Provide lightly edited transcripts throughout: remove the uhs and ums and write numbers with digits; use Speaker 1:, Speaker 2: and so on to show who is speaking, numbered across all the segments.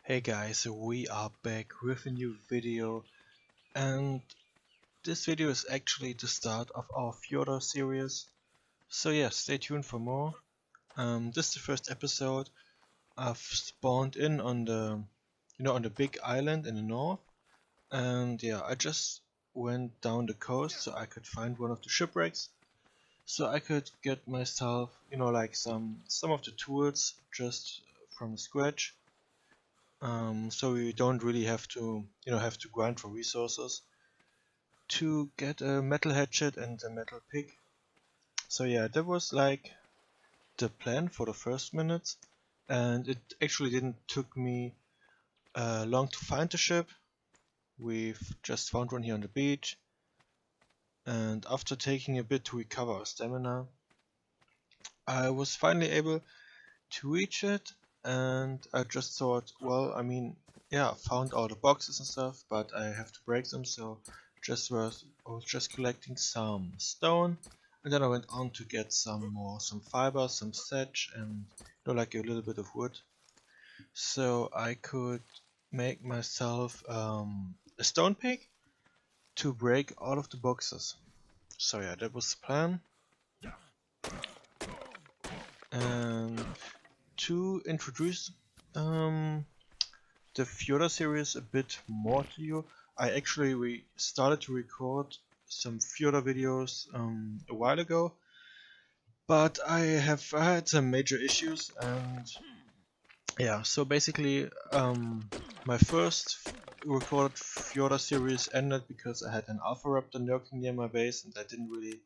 Speaker 1: Hey guys, we are back with a new video, and this video is actually the start of our Fjordur series. So yeah, stay tuned for more. This is the first episode. I've spawned in on the big island in the north, and yeah, I just went down the coast so I could find one of the shipwrecks, so I could get myself, like some of the tools just from scratch. So you don't really have to grind for resources to get a metal hatchet and a metal pick. So yeah, that was like the plan for the first minutes, and it actually didn't took me long to find the ship. We've just found one here on the beach, and after taking a bit to recover our stamina, I was finally able to reach it, and I just thought, well, yeah, I found all the boxes and stuff, but I have to break them, so I was just collecting some stone, and then I went on to get some fiber, some sedge, and like a little bit of wood, so I could make myself a stone pick to break all of the boxes. So yeah, that was the plan. And to introduce um, the Fjordur series a bit more to you, I actually started to record some Fjordur videos a while ago, but I had some major issues, and yeah, so basically my first recorded Fjordur series ended because I had an Alpha Raptor lurking near my base, and I didn't really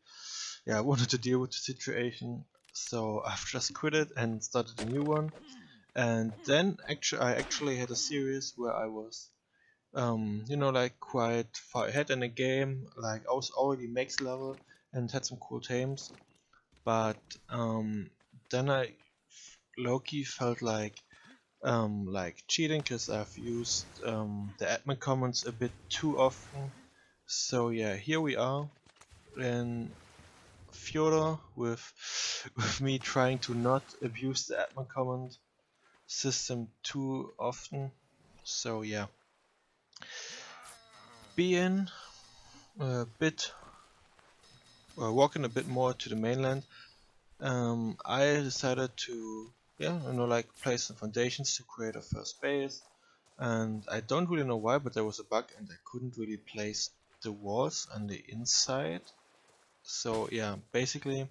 Speaker 1: wanted to deal with the situation, so I've just quit it and started a new one. And then I actually had a series where I was like quite far ahead in the game. Like I was already max level and had some cool tames, but then I low-key felt like cheating because I've used the admin commons a bit too often. So yeah, here we are in Fjordur with with me trying to not abuse the admin command system too often. So yeah, being a bit walking a bit more to the mainland, I decided to like place some foundations to create a first base. And I don't really know why, but there was a bug and I couldn't really place the walls on the inside. So yeah, basically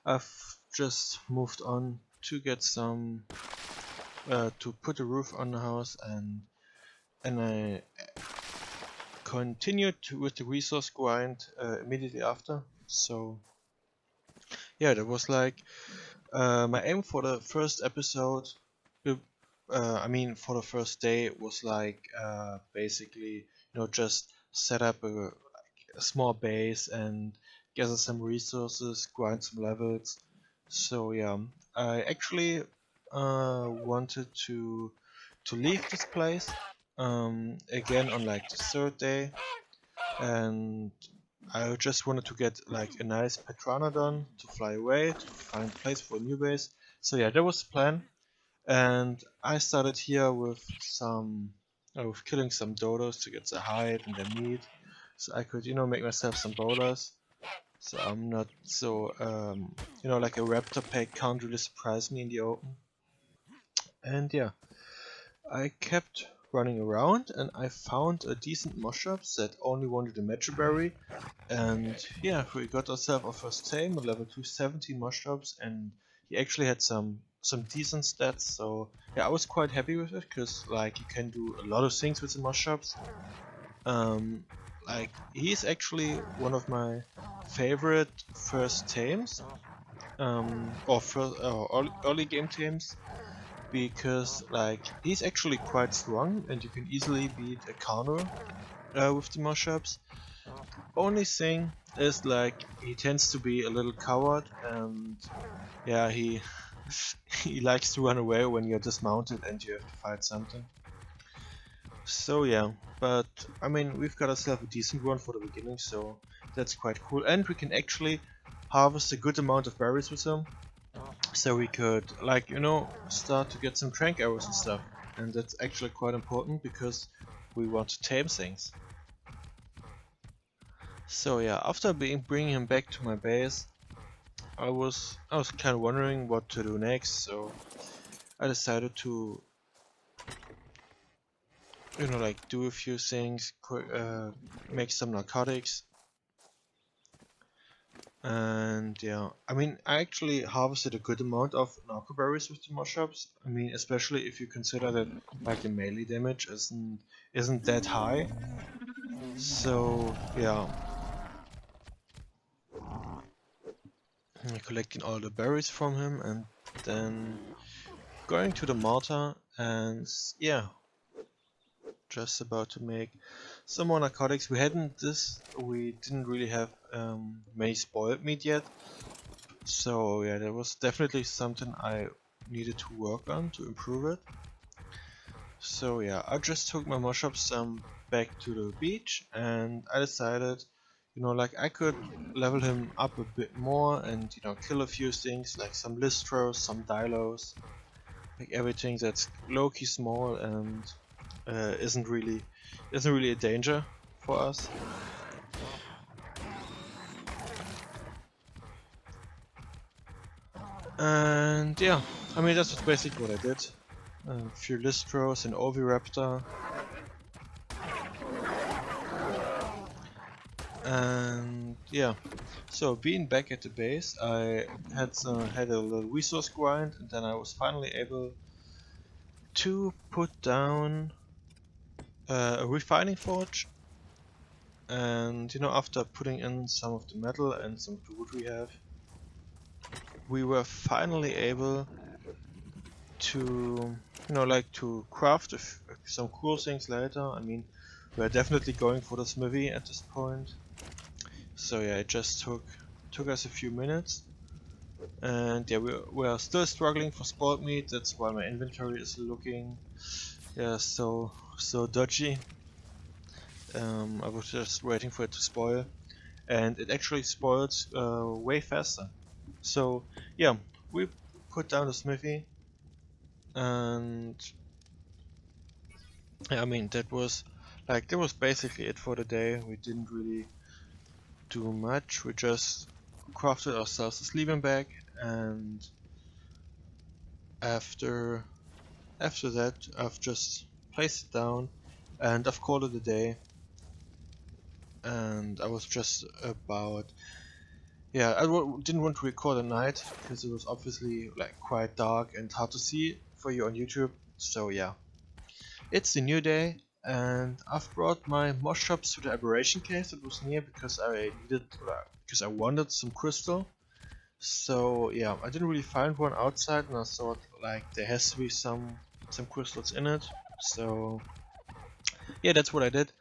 Speaker 1: I've just moved on to get some to put a roof on the house, and I continued with the resource grind immediately after. So yeah, that was like my aim for the first episode. uh, for the first day, it was like basically just set up a small base and gather some resources, grind some levels. So yeah, I actually wanted to leave this place again on like the third day, and I just wanted to get like a nice Petranodon to fly away to find a place for a new base. So yeah, that was the plan, and I started here with with killing some dodos to get the hide and the meat, so I could make myself some bowlers. So I'm not so like a raptor pack can't really surprise me in the open. And yeah, I kept running around and I found a decent mosh shops that only wanted a Metro Berry. And yeah, we got ourselves our first tame, a level 270 mosh shops, and he actually had some decent stats. So yeah, I was quite happy with it because like you can do a lot of things with the mosh shops. Um, like he's actually one of my favorite first tames, or first early game tames, because like he's actually quite strong and you can easily beat a counter with the mashups. Only thing is like he tends to be a little coward, and yeah, he he likes to run away when you're dismounted and you have to fight something. So yeah, but we've got ourselves a decent one for the beginning, so that's quite cool, and we can actually harvest a good amount of berries with him. So we could, like, start to get some trank arrows and stuff. and that's actually quite important because we want to tame things. So yeah, after bringing him back to my base, I was kind of wondering what to do next. So I decided to, like do a few things, make some narcotics, and yeah, I mean I actually harvested a good amount of narco berries with the mushrooms. I mean, especially if you consider that like the melee damage isn't that high. So yeah, collecting all the berries from him and then going to the Malta and yeah, just about to make some more narcotics. We didn't really have many spoiled meat yet, so yeah, that was definitely something I needed to work on to improve it. So yeah, I just took my mushrooms back to the beach and I decided, like I could level him up a bit more and kill a few things like some listros, some dilos, like everything that's low-key small and isn't really a danger for us. And yeah, I mean that's basically what I did. A few listros, an oviraptor, and yeah. So being back at the base, I had a little resource grind, and then I was finally able to put down a refining forge. And after putting in some of the metal and some of the wood we were finally able to, like to craft some cool things later. I mean, we're definitely going for the smithy at this point. So yeah, it just took us a few minutes. And yeah, we are still struggling for spoiled meat. That's why my inventory is looking, yeah, so dodgy. I was just waiting for it to spoil, and it actually spoiled way faster. So yeah, we put down the smithy, and yeah, I mean that was basically it for the day. We didn't really do much. We just crafted ourselves a sleeping bag, and after that, I've just placed it down and I've called it a day. And I was just about, yeah, didn't want to record at night because it was obviously like quite dark and hard to see for you on YouTube. So yeah, it's a new day and I've brought my mosh shops to the aberration cave that was near because I wanted some crystal. So yeah, I didn't really find one outside and I thought like there has to be some crystals in it. So yeah, that's what I did.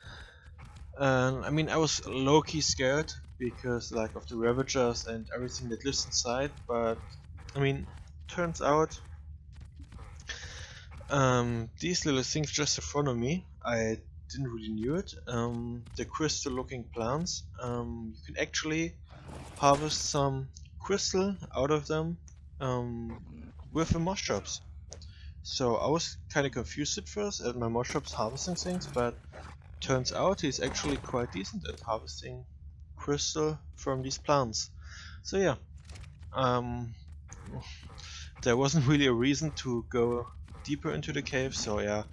Speaker 1: I mean, I was low-key scared because like of the Ravagers and everything that lives inside, but I mean, turns out these little things just in front of me, I didn't really knew it. The crystal-looking plants, you can actually harvest some crystal out of them with the moss shops. So I was kind of confused at first at my moss shops harvesting things, but turns out he's actually quite decent at harvesting crystal from these plants. So yeah, um, there wasn't really a reason to go deeper into the cave, so yeah,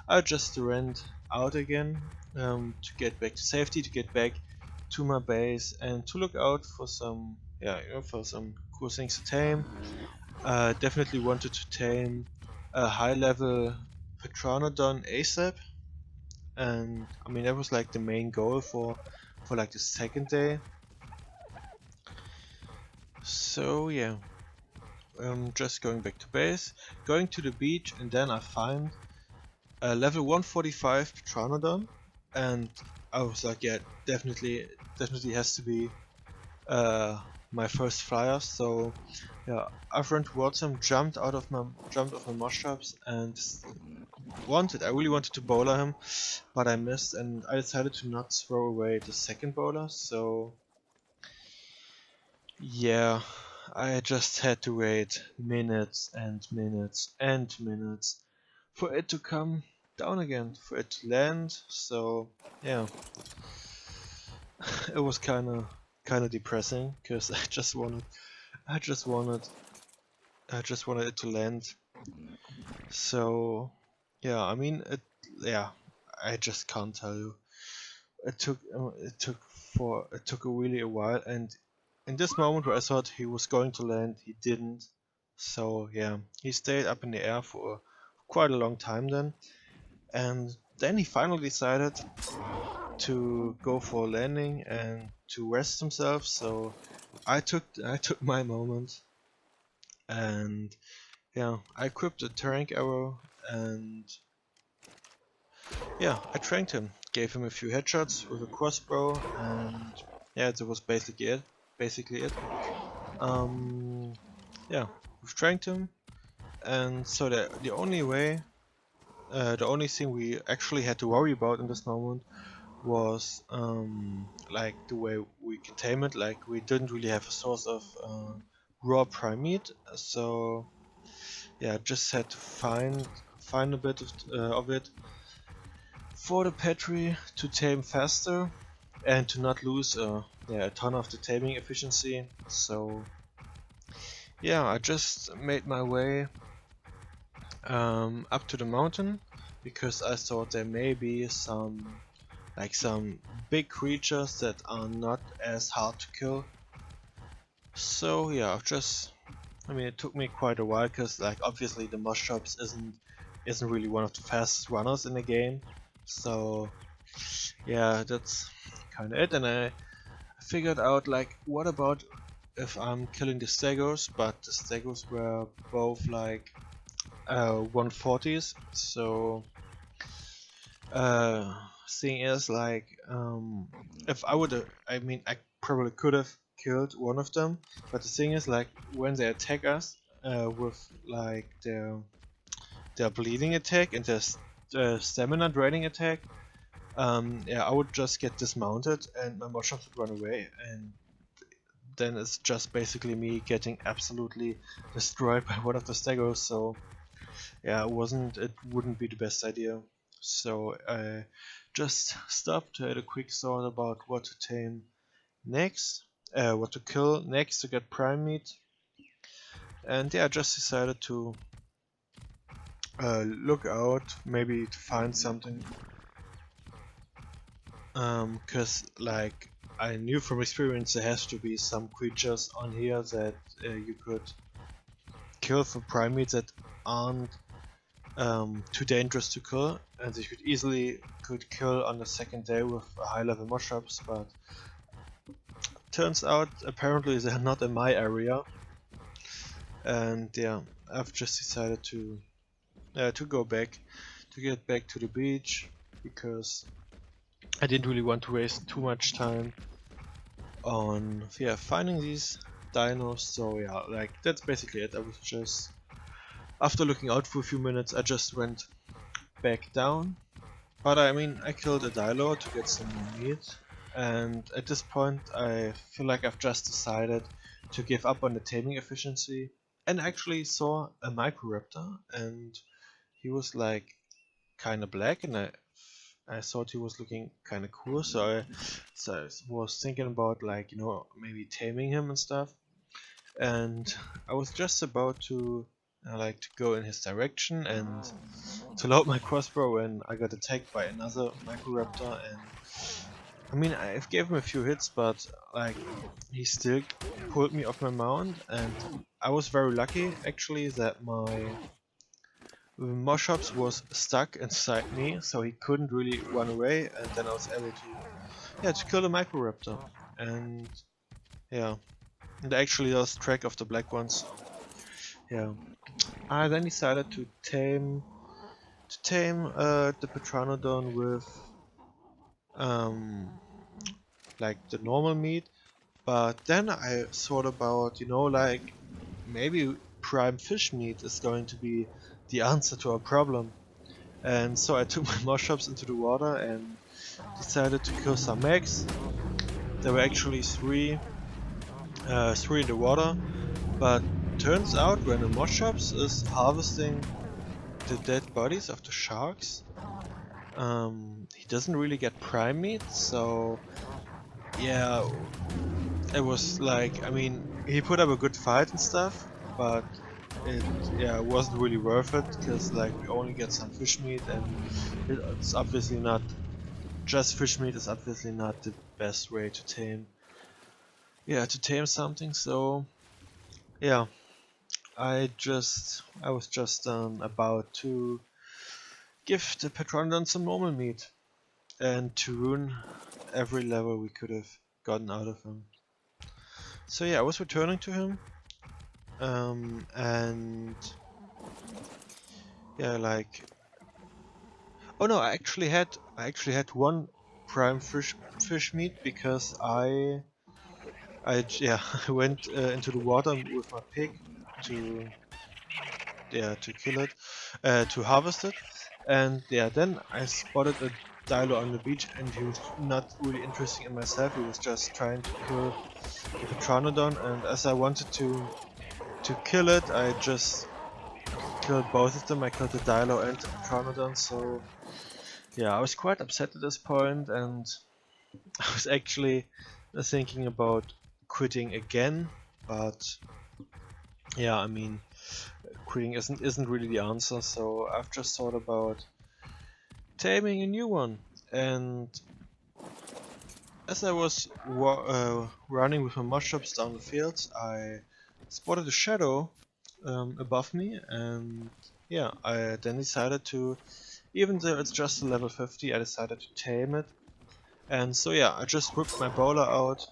Speaker 1: I just ran out again to get back to safety, to get back to my base and to look out for some, for some cool things to tame. Definitely wanted to tame a high level Petranodon ASAP, and I mean that was like the main goal for like the second day. So yeah, just going back to base, going to the beach, and then I find a level 145 Petranodon, and I was like, yeah, definitely has to be my first flyer. So yeah, I've run towards him, jumped off my mushrooms, and I really wanted to bowler him, but I missed, and I decided to not throw away the second bowler. So yeah, I just had to wait minutes and minutes and minutes for it to come down again, for it to land. So yeah, it was kind of depressing because I just wanted it to land. So yeah, I mean I just can't tell you. It took really a while, and in this moment where I thought he was going to land, he didn't. So yeah, he stayed up in the air for quite a long time then, and then he finally decided to go for a landing and to rest himself. So I took my moment, and yeah, I equipped a Tarink arrow, and yeah, I tranked him, gave him a few headshots with a crossbow, and yeah, that was basically it. Yeah, we've tranked him, and so the only thing we actually had to worry about in this moment was like the way we can tame it. Like we didn't really have a source of raw prime meat, so yeah, just had to find a bit of it for the Petri to tame faster and to not lose a ton of the taming efficiency. So yeah, I just made my way up to the mountain because I thought there may be some big creatures that are not as hard to kill. So yeah, I mean, it took me quite a while because like obviously the moss shops isn't really one of the fastest runners in the game. So yeah, that's kind of it. And I figured out like, what about if I'm killing the stegos, but the stegos were both like 140s. So thing is like, if I would, I mean, I probably could have killed one of them, but the thing is like, when they attack us with like their bleeding attack and their stamina draining attack, yeah, I would just get dismounted and my modshops would run away, and then it's just basically me getting absolutely destroyed by one of the stegos. So yeah, it wouldn't be the best idea. So I just stopped, had a quick thought about what to tame next, what to kill next to get prime meat, and yeah, I just decided to look out, maybe to find something, cause like I knew from experience there has to be some creatures on here that you could kill for prime meat that aren't too dangerous to kill, and they could kill on the second day with high level moshops, but turns out apparently they're not in my area, and yeah, I've just decided to get back to the beach because I didn't really want to waste too much time on finding these dinos. So yeah, like that's basically it. I was just, after looking out for a few minutes, I just went back down. But I mean, I killed a dilo to get some more meat, and at this point I feel like I've just decided to give up on the taming efficiency, and actually saw a microraptor, and he was like kind of black, and I thought he was looking kind of cool, so I was thinking about like, you know, maybe taming him and stuff, and I was just about to like to go in his direction and to load my crossbow when I got attacked by another microraptor. And I mean, I gave him a few hits, but like he still pulled me off my mount, and I was very lucky actually that my Moshops was stuck inside me, so he couldn't really run away, and then I was able to kill the microraptor. And yeah, and I actually lost track of the black ones. Yeah, I then decided to tame the Petranodon with like the normal meat, but then I thought about, you know, like maybe prime fish meat is going to be the answer to our problem. And so I took my moshops into the water and decided to kill some mechs. There were actually three in the water, but turns out when a moshops is harvesting the dead bodies of the sharks. He doesn't really get prime meat, so yeah, it was like, I mean, he put up a good fight and stuff, but it wasn't really worth it, because like we only get some fish meat, and it's obviously not, just fish meat is obviously not the best way to tame something. So yeah, I was just about to give the Petronodon some normal meat and to ruin every level we could have gotten out of him. So yeah, I was returning to him, and yeah, like, oh no, I actually had one prime fish meat, because I I went into the water with my pig to kill it, to harvest it, and yeah, then I spotted a Dilo on the beach, and he was not really interested in myself. He was just trying to kill the Petronodon, and as I wanted to kill it, I just killed both of them. I killed the Dilo and the Petronodon, so yeah, I was quite upset at this point, and I was actually thinking about quitting again, but yeah, I mean, quitting isn't really the answer, so I've just thought about taming a new one. And as I was running with my mushrooms down the fields, I spotted a shadow above me, and yeah, I then decided to, even though it's just a level 50, I decided to tame it. And so yeah, I just whipped my bowler out,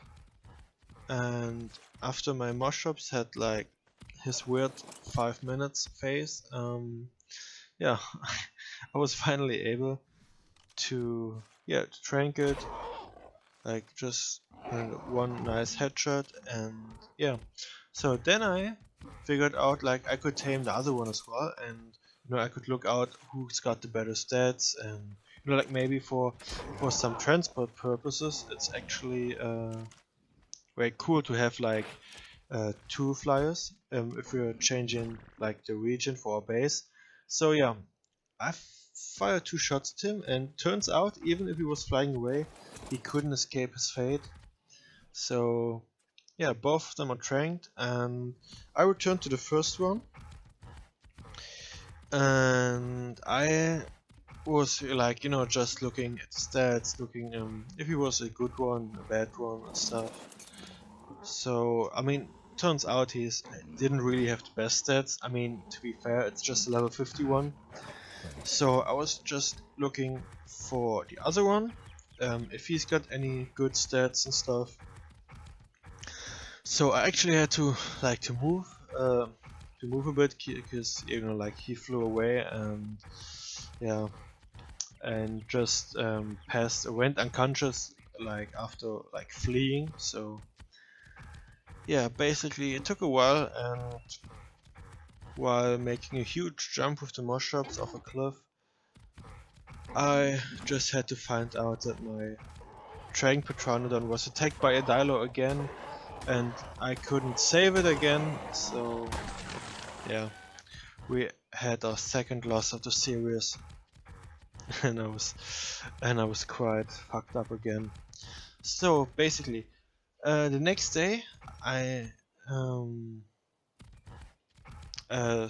Speaker 1: and after my mushrooms had like his weird 5 minutes phase, yeah, I was finally able to trank it, like just one nice headshot, and yeah. So then I figured out like I could tame the other one as well, and I could look out who's got the better stats, and like maybe for some transport purposes, it's actually very cool to have like two flyers if we're changing like the region for our base. So yeah, I fired 2 shots at him, and turns out even if he was flying away, he couldn't escape his fate. So yeah, both of them are tranked, and I returned to the first one, and I was like, just looking at the stats, looking if he was a good one, a bad one, and stuff. So I mean, turns out he didn't really have the best stats. I mean, to be fair, it's just a level 51. So I was just looking for the other one, if he's got any good stats and stuff. So I actually had to move a bit, because like he flew away, and yeah, and just went unconscious like after like fleeing. So yeah, basically it took a while, and while making a huge jump with the mushrooms off a cliff, I just had to find out that my trained Petronodon was attacked by a Dilo again, and I couldn't save it again. So yeah, we had our second loss of the series, and I was quite fucked up again. So basically, the next day I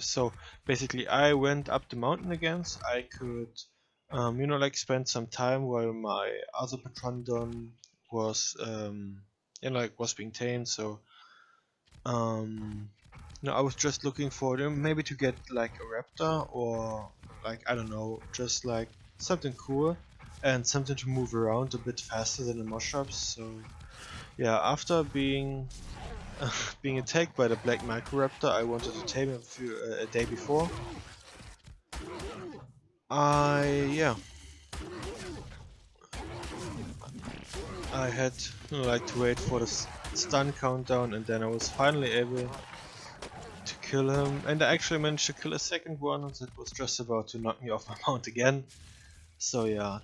Speaker 1: so basically I went up the mountain again, so I could like spend some time while my other Petronodon was was being tamed. So I was just looking for them, maybe to get like a raptor, or like, I don't know, just like something cool and something to move around a bit faster than the mushrooms. So yeah, after being being attacked by the black microraptor I wanted to tame him a day before, I had like to wait for the stun countdown, and then I was finally able to kill him, and I actually managed to kill a second one that was just about to knock me off my mount again. So yeah,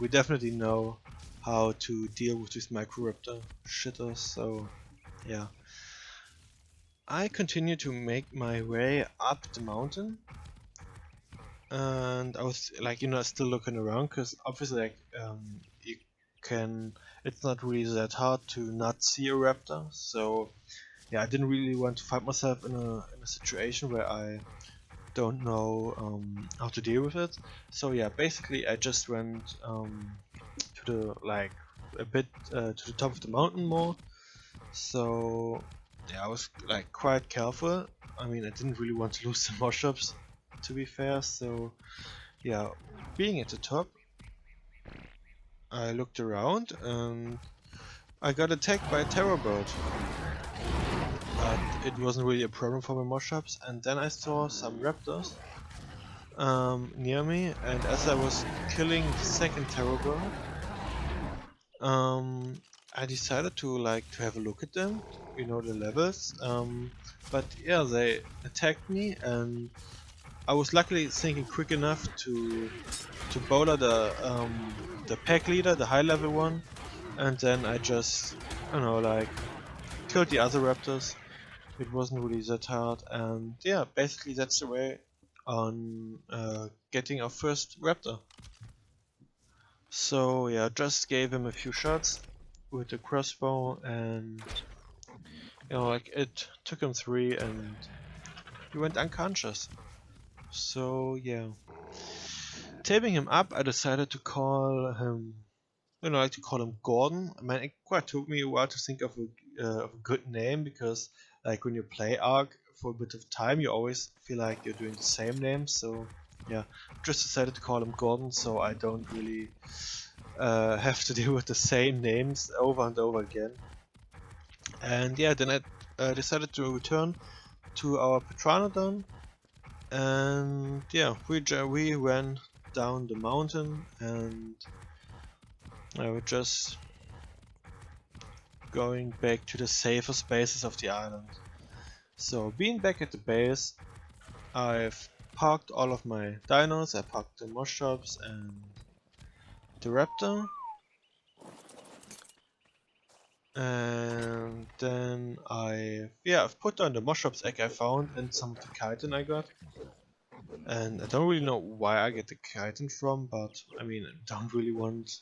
Speaker 1: we definitely know how to deal with these microraptor shitters. So yeah, I continue to make my way up the mountain, and I was like, you know, still looking around, because obviously, like, you can. It's not really that hard to not see a raptor. So yeah, I didn't really want to find myself in a situation where I don't know how to deal with it. So yeah, basically I just went to the like a bit to the top of the mountain more. So yeah, I was like quite careful. I mean, I didn't really want to lose the mushrooms, to be fair. So yeah, being at the top, I looked around and I got attacked by a terror bird. But it wasn't really a problem for my mushrooms. And then I saw some raptors near me, and as I was killing the second terror bird, I decided to have a look at them, you know, the levels. But yeah, they attacked me, and I was luckily thinking quick enough to bowler the pack leader, the high level one, and then I just, you know, like killed the other raptors. It wasn't really that hard, and yeah, basically that's the way on getting our first raptor. So yeah, just gave him a few shots with the crossbow, and you know, like it took him 3 and he went unconscious. So yeah, taping him up, I decided to call him, you know, like to call him Gordon. I mean, it quite took me a while to think of a good name, because like when you play Ark for a bit of time, you always feel like you're doing the same name. So yeah, just decided to call him Gordon, so I don't really have to deal with the same names over and over again. And yeah, then I decided to return to our Petranodon, and yeah, we ran down the mountain, and I was just going back to the safer spaces of the island. So being back at the base, I've parked all of my dinos. I parked the moss shops and the raptor. And then I've put down the mushrooms egg I found and some of the chitin I got. And I don't really know why I get the chitin from, but I mean, I don't really want.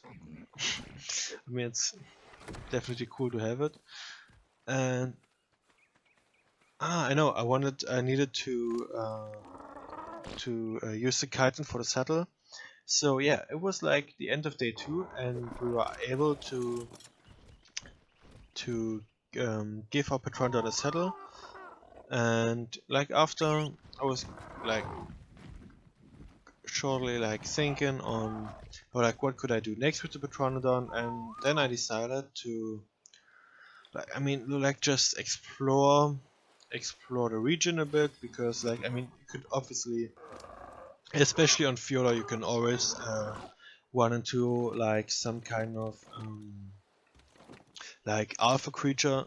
Speaker 1: I mean, it's definitely cool to have it. And I know, I needed to use the chitin for the saddle. So yeah, it was like the end of day 2, and we were able to give our Petranodon a saddle. And like after, I was like shortly like thinking on, or like, what could I do next with the Petranodon, and then I decided to, like, I mean, like, just explore the region a bit, because like, I mean, you could obviously, especially on Fjordur, you can always run into like some kind of like alpha creature,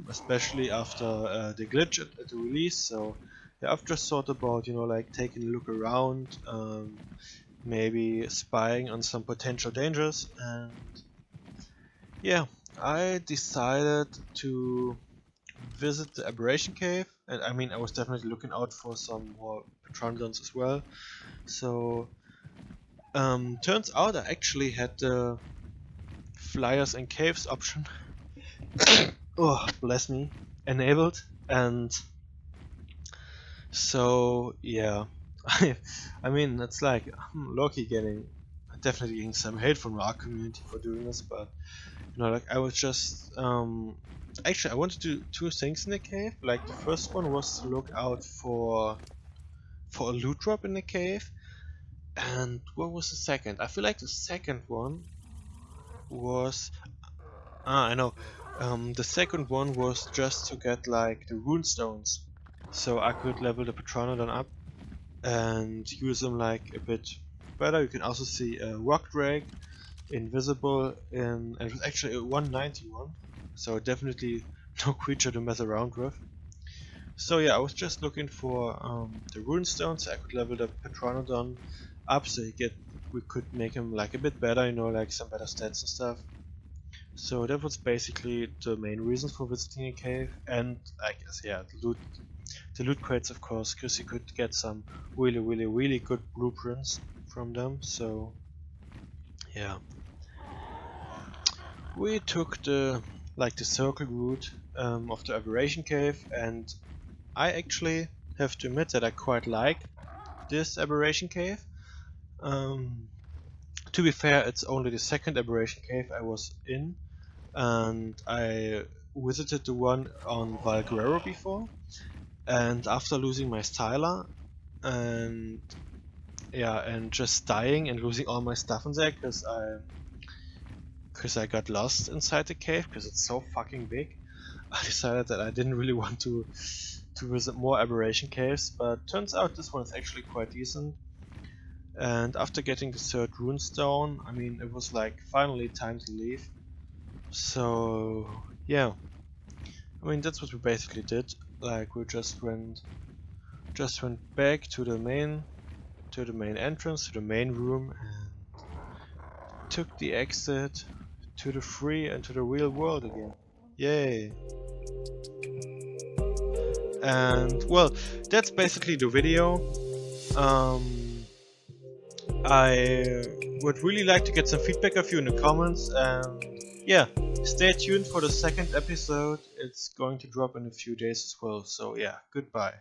Speaker 1: especially after the glitch at the release. So yeah, I've just thought about, you know, like taking a look around, maybe spying on some potential dangers, and yeah, I decided to visit the Aberration Cave. And I mean, I was definitely looking out for some more Petranodons as well. So turns out I actually had the flyers and caves option oh, bless me, enabled, and so yeah, I mean, it's like Loki definitely getting some hate from our community for doing this, but you know, like I was just actually I wanted to do 2 things in the cave. Like the first one was to look out for a loot drop in the cave, and what was the second? I feel like the second one was I know. The second one was just to get like the rune stones, so I could level the Petranodon up and use them like a bit better. You can also see a rock drake, invisible, and it was actually a 191, so definitely no creature to mess around with. So yeah, I was just looking for the rune stones so I could level the Petranodon up, so we could make him like a bit better, you know, like some better stats and stuff. So that was basically the main reason for visiting a cave, and I guess yeah, the loot crates, of course, because you could get some really good blueprints from them. So yeah, we took the circle route of the aberration cave, and I actually have to admit that I quite like this aberration cave. To be fair, it's only the second aberration cave I was in, and I visited the one on Valguero before, and after losing my styler and just dying and losing all my stuff in there because I got lost inside the cave because it's so fucking big, I decided that I didn't really want to visit more aberration caves, but turns out this one is actually quite decent. And after getting the third runestone, I mean, it was like finally time to leave. So yeah, I mean, that's what we basically did. Like, we just went back to the main entrance, to the main room, and took the exit to the free and to the real world again. Yay! And well, that's basically the video. I would really like to get some feedback of you in the comments, and yeah, stay tuned for the second episode. It's going to drop in a few days as well, so yeah, goodbye.